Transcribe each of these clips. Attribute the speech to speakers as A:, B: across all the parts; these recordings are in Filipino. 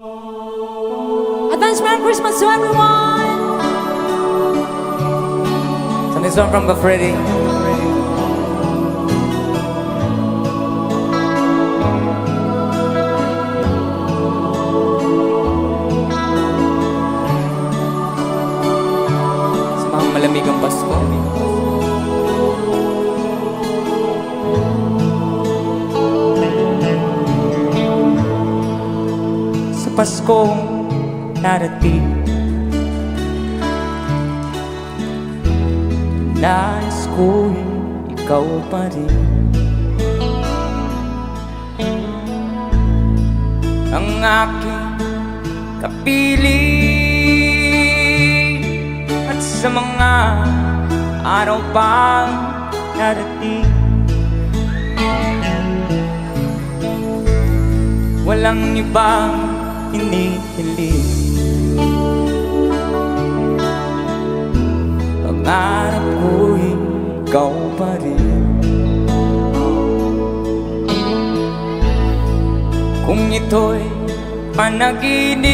A: Advance Merry Christmas to everyone!
B: So this one from Gafredi. Sa mga malamig ang Pasko. Sa Paskong darating, nais ko'y ikaw pa rin ang aking kapiling. At sa mga araw pang darating, walang ibang hinihiling. Pangarap ko'y ikaw pa rin. Kung ito'y panaginip,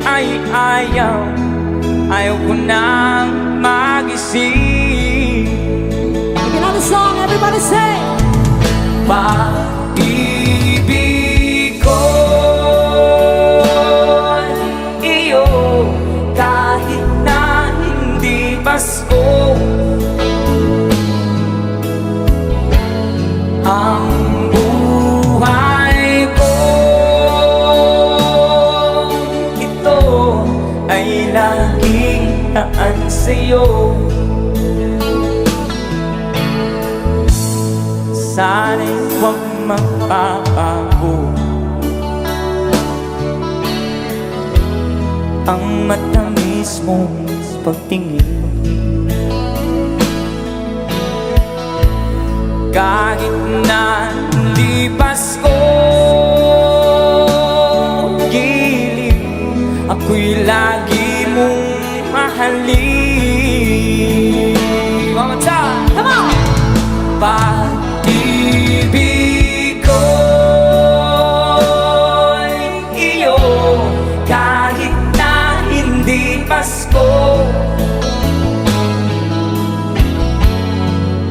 B: ay ayaw ko nang magising.
A: Another song, everybody say!
B: Pag-ibig ko iyo, kahit na hindi Pasko, ang buhay ko ito ay laging taan sa'yo. Sana'y huwag magbabago ang matamis mong pagtingin. Kahit na hindi Pasko, giliw, ako'y lagi mong mahalin. One more time!
A: Come on!
B: Pag-ibig ko iyo, kahit na hindi Pasko,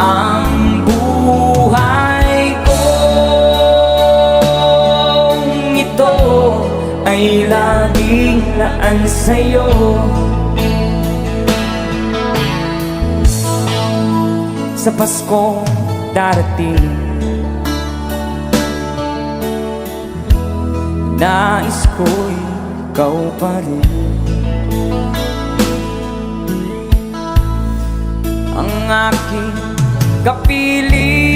B: ang buhay ko ito ay laging laan sa'yo. Sa Paskong darating, nais ko'y ikaw pa rin ang aking kapiling.